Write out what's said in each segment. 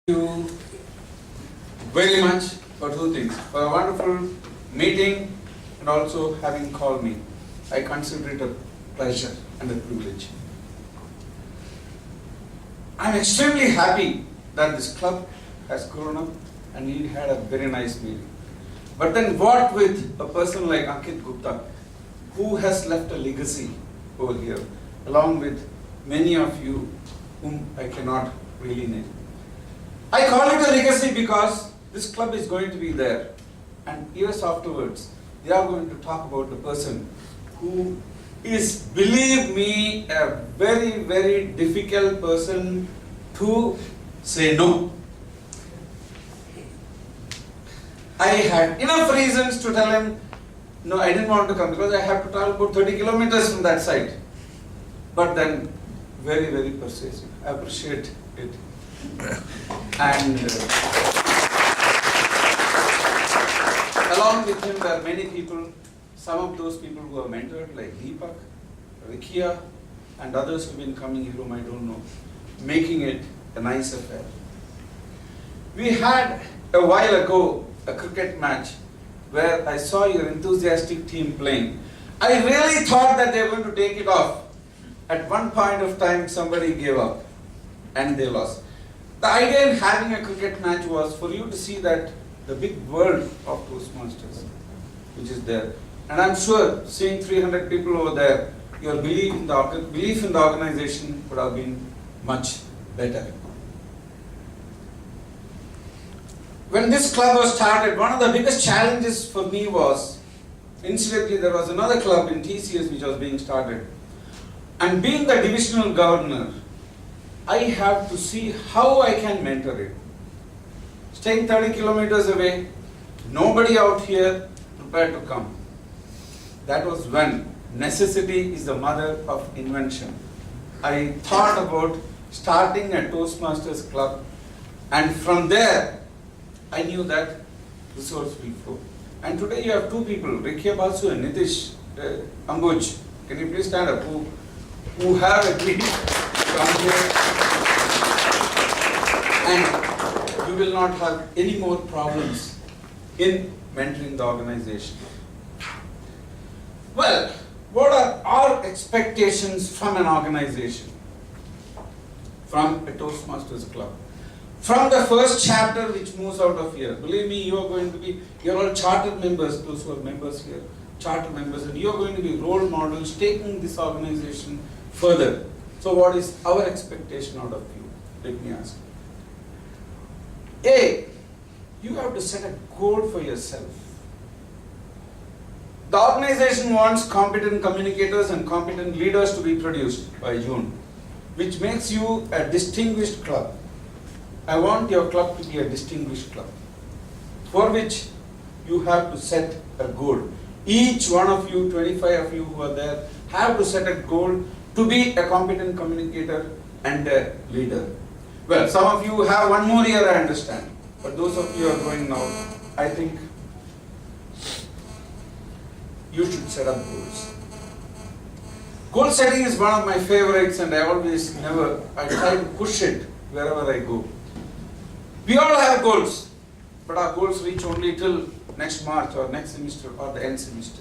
you very much for two things. For a wonderful meeting and also having called me. I consider it a pleasure and a privilege. I'm extremely happy that this club has grown up and we had a very nice meeting. But then what with a person like Ankit Gupta, who has left a legacy over here, along with many of you whom I cannot really name. I call it a legacy because this club is going to be there, and years afterwards, they are going to talk about the person who is, believe me, a very, very difficult person to say no. I had enough reasons to tell him, no, I didn't want to come because I have to travel about 30 kilometers from that site. But then, very, very persuasive. I appreciate it. And along with him there are many people, some of those people who are mentored like Deepak, Rikia and others who have been coming here whom I don't know, making it a nice affair. We had a while ago a cricket match where I saw your enthusiastic team playing. I really thought that they were going to take it off. At one point of time somebody gave up and they lost. The idea in having a cricket match was for you to see that the big world of Toastmasters which is there. And I'm sure seeing 300 people over there, your belief in the organization would have been much better. When this club was started, one of the biggest challenges for me was, incidentally there was another club in TCS which was being started. And being the divisional governor, I have to see how I can mentor it. Staying 30 kilometers away, nobody out here prepared to come. That was when necessity is the mother of invention. I thought about starting a Toastmasters club, and from there I knew that resource will flow. And today you have two people, Rikia Basu and Nitish Ambuj. Can you please stand up? Who have agreed to come here. And you will not have any more problems in mentoring the organization. Well, what are our expectations from an organization? From a Toastmasters club? From the first chapter which moves out of here, believe me, you're all chartered members, those who are members here, charter members, and you're going to be role models taking this organization further. So what is our expectation out of you? Let me ask. A, you have to set a goal for yourself. The organization wants competent communicators and competent leaders to be produced by June, which makes you a distinguished club. I want your club to be a distinguished club, for which you have to set a goal. Each one of you, 25 of you who are there, have to set a goal to be a competent communicator and a leader. Well, some of you have one more year, I understand, but those of you who are going now, I think you should set up goals. Goal setting is one of my favorites, and I try to push it wherever I go. We all have goals, but our goals reach only till next March or next semester or the end semester.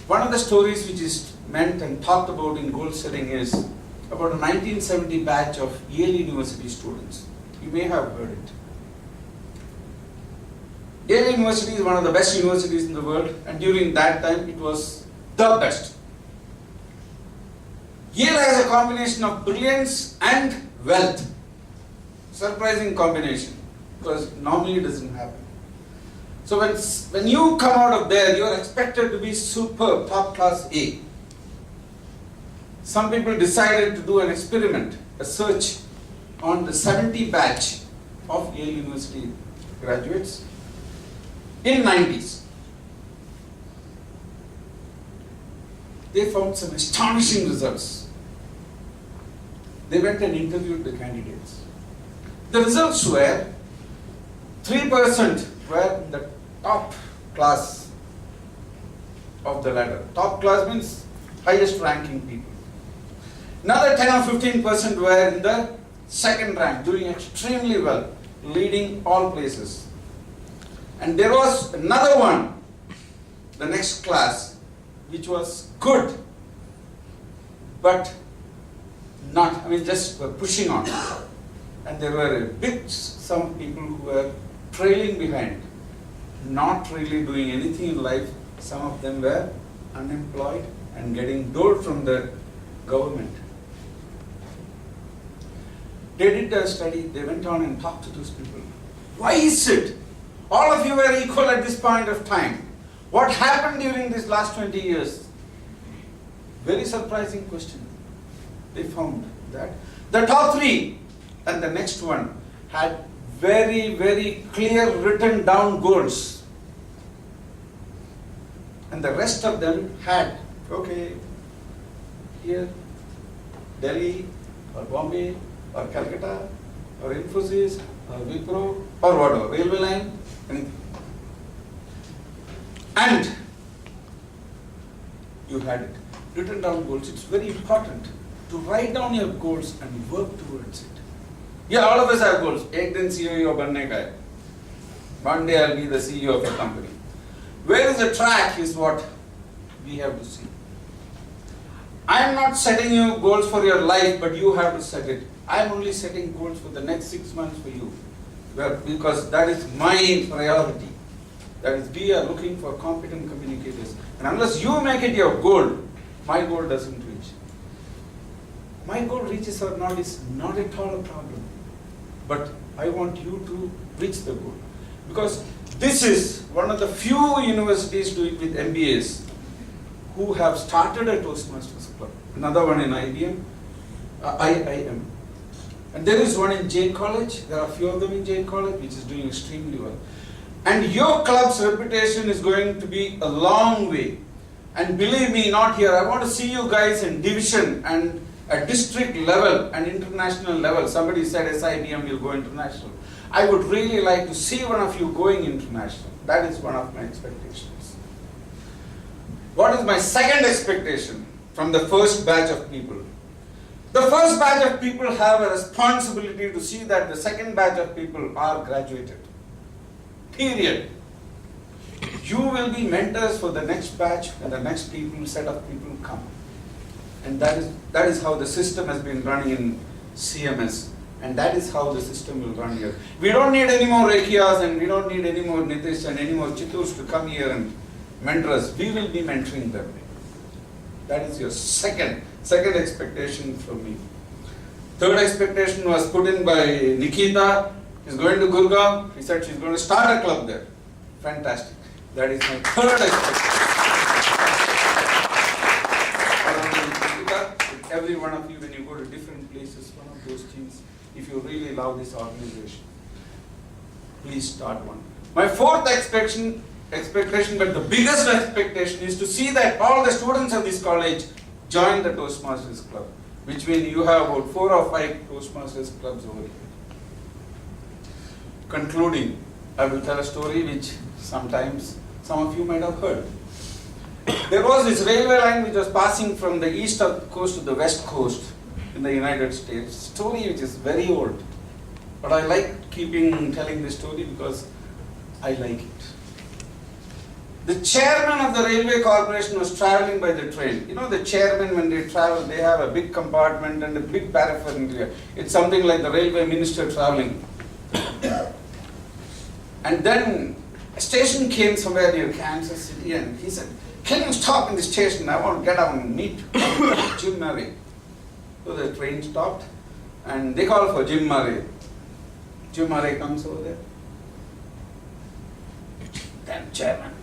One of the stories which is meant and talked about in goal setting is about a 1970 batch of Yale University students. You may have heard it. Yale University is one of the best universities in the world, and during that time it was the best. Yale has a combination of brilliance and wealth. Surprising combination, because normally it doesn't happen. So when you come out of there, you are expected to be superb, top class A. Some people decided to do an experiment, a search on the 70 batch of Yale University graduates in 90s. They found some astonishing results. They went and interviewed the candidates. The results were 3% were in the top class of the ladder. Top class means highest ranking people. Another 10 or 15% were in the second rank, doing extremely well, leading all places. And there was another one, the next class, which was good, but not, just pushing on. And there were some people who were trailing behind, not really doing anything in life. Some of them were unemployed and getting dole from the government. They did a study, they went on and talked to those people. Why is it? All of you were equal at this point of time. What happened during these last 20 years? Very surprising question. They found that the top three and the next one had very, very clear written down goals. And the rest of them had, okay, here, Delhi or Bombay or Calcutta or Infosys or Wipro or whatever, railway line, anything. And you had it. Written down goals. It's very important to write down your goals and work towards it. Yeah, all of us have goals. Ek din CEO banne ka hai. One day I'll be the CEO of a company. Where is the track is what we have to see. I am not setting you goals for your life, but you have to set it. I am only setting goals for the next 6 months for you, because that is my priority. That is, we are looking for competent communicators. And unless you make it your goal, my goal doesn't reach. My goal reaches or not is not at all a problem. But I want you to reach the goal. Because this is one of the few universities doing with MBAs who have started a Toastmasters club. Another one in IBM, IIM. And there is one in Jane College. There are a few of them in Jane College, which is doing extremely well. And your club's reputation is going to be a long way. And believe me, not here. I want to see you guys in division and at district level and international level. Somebody said SIBM will go international. I would really like to see one of you going international. That is one of my expectations. What is my second expectation from the first batch of people? The first batch of people have a responsibility to see that the second batch of people are graduated. Period. You will be mentors for the next batch and the next set of people come. And that is how the system has been running in CMS. And that is how the system will run here. We don't need any more Rekias and we don't need any more Nitish and any more Chitturs to come here and mentor us. We will be mentoring them. That is your second expectation from me. Third expectation was put in by Nikita. She's going to Gurgaon. She said she's going to start a club there. Fantastic. That is my third expectation. With every one of you, when you go to different places, one of those things, if you really love this organization, please start one. My fourth expectation, but the biggest expectation, is to see that all the students of this college join the Toastmasters Club, which means you have about 4 or 5 Toastmasters clubs over here. Concluding, I will tell a story which sometimes some of you might have heard. There was this railway line which was passing from the east coast to the west coast in the United States. Story which is very old. But I like telling this story because I like it. The chairman of the railway corporation was traveling by the train. You know, the chairman, when they travel, they have a big compartment and a big paraphernalia. It's something like the railway minister traveling. And then a station came somewhere near Kansas City and he said, "Can you stop in the station? I want to get down and meet Jim Murray." So the train stopped and they called for Jim Murray. Jim Murray comes over there. Then chairman,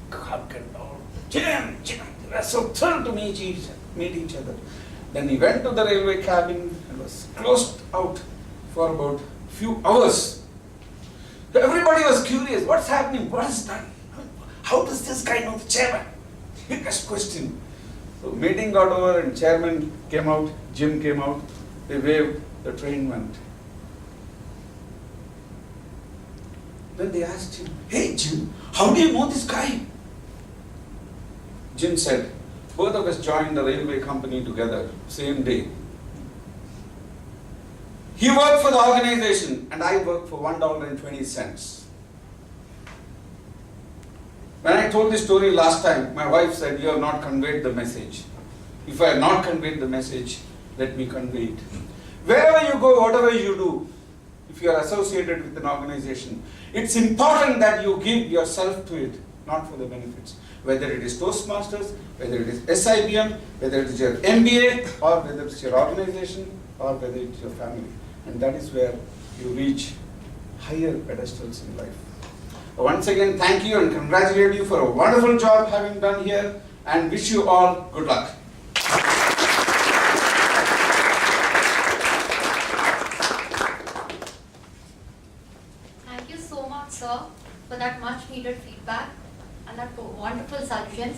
hug and all. Jim, we are so thrilled to meet each other. Then he went to the railway cabin and was closed out for about a few hours. So everybody was curious, what's happening, what is done? How does this guy know the chairman? Biggest question. So meeting got over and chairman came out, Jim came out, they waved, the train went. Then they asked him, "Hey Jim, how do you know this guy?" Jim said, "Both of us joined the railway company together, same day." He worked for the organization and I worked for $1.20. When I told this story last time, my wife said, "You have not conveyed the message." If I have not conveyed the message, let me convey it. Wherever you go, whatever you do, if you are associated with an organization, it's important that you give yourself to it, not for the benefits. Whether it is Toastmasters, whether it is SIBM, whether it is your MBA, or whether it's your organization, or whether it's your family. And that is where you reach higher pedestals in life. Once again, thank you and congratulate you for a wonderful job having done here, and wish you all good luck. Thank you so much, sir, for that much needed feedback and that wonderful suggestions.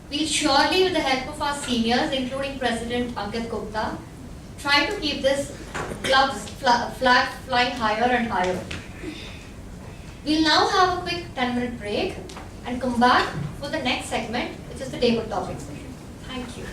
We'll surely, with the help of our seniors, including President Ankit Gupta, try to keep this club's flag flying higher and higher. We'll now have a quick 10-minute break and come back for the next segment, which is the table topic session. Thank you.